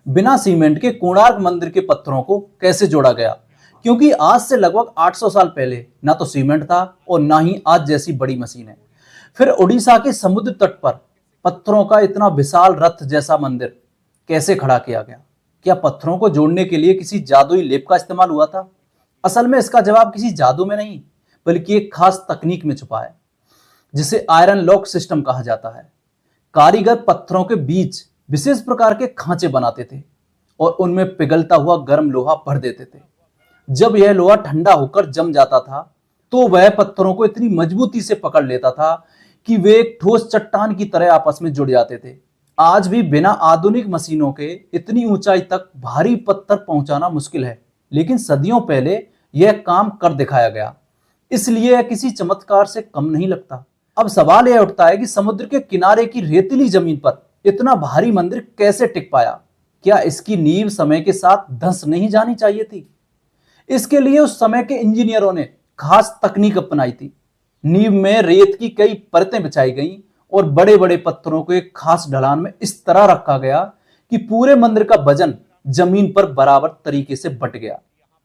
बिना सीमेंट के कोणार्क मंदिर के पत्थरों को कैसे जोड़ा गया? क्योंकि आज से लगभग 800 साल पहले ना तो सीमेंट था और ना ही आज जैसी बड़ी मशीन है। फिर उड़ीसा के समुद्र तट पर पत्थरों का इतना विशाल रथ जैसा मंदिर कैसे खड़ा किया गया? क्या पत्थरों को जोड़ने के लिए किसी जादुई लेप का इस्तेमाल हुआ था? असल में इसका जवाब किसी जादू में नहीं, बल्कि एक खास तकनीक में छुपा है, जिसे आयरन लॉक सिस्टम कहा जाता है। कारीगर पत्थरों के बीच विशेष प्रकार के खांचे बनाते थे और उनमें पिघलता हुआ गर्म लोहा भर देते थे। जब यह लोहा ठंडा होकर जम जाता था, तो वह पत्थरों को इतनी मजबूती से पकड़ लेता था कि वे एक ठोस चट्टान की तरह आपस में जुड़ जाते थे। आज भी बिना आधुनिक मशीनों के इतनी ऊंचाई तक भारी पत्थर पहुंचाना मुश्किल है, लेकिन सदियों पहले यह काम कर दिखाया गया, इसलिए यह किसी चमत्कार से कम नहीं लगता। अब सवाल यह उठता है कि समुद्र के किनारे की रेतीली जमीन पर इतना भारी मंदिर कैसे टिक पाया? क्या इसकी नींव समय के साथ धंस नहीं जानी चाहिए थी? इसके लिए उस समय के इंजीनियरों ने खास तकनीक अपनाई थी। नींव में रेत की कई परतें बिछाई गईं और बड़े बड़े पत्थरों को एक खास ढलान में इस तरह रखा गया कि पूरे मंदिर का वजन जमीन पर बराबर तरीके से बंट गया।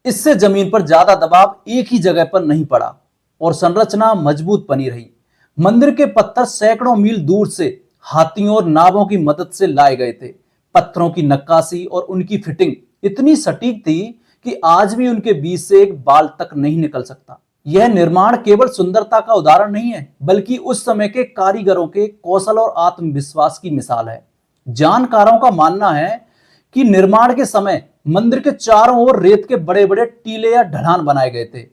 इससे जमीन पर ज्यादा दबाव एक ही जगह पर नहीं पड़ा और संरचना मजबूत बनी रही। मंदिर के पत्थर सैकड़ों मील दूर से हाथियों और नावों की मदद से लाए गए थे। पत्थरों की नक्काशी और उनकी फिटिंग इतनी सटीक थी कि आज भी उनके बीच से एक बाल तक नहीं निकल सकता। यह निर्माण केवल सुंदरता का उदाहरण नहीं है, बल्कि उस समय के कारीगरों के कौशल और आत्मविश्वास की मिसाल है। जानकारों का मानना है कि निर्माण के समय मंदिर के चारों ओर रेत के बड़े बड़े टीले या ढलान बनाए गए थे।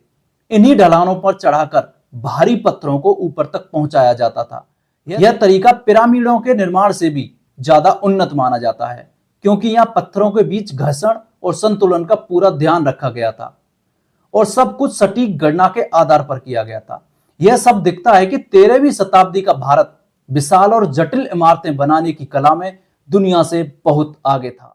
इन्हीं ढलानों पर चढ़ाकर भारी पत्थरों को ऊपर तक पहुंचाया जाता था। यह तरीका पिरामिडों के निर्माण से भी ज्यादा उन्नत माना जाता है, क्योंकि यहाँ पत्थरों के बीच घर्षण और संतुलन का पूरा ध्यान रखा गया था और सब कुछ सटीक गणना के आधार पर किया गया था। यह सब दिखता है कि 13वीं शताब्दी का भारत विशाल और जटिल इमारतें बनाने की कला में दुनिया से बहुत आगे था।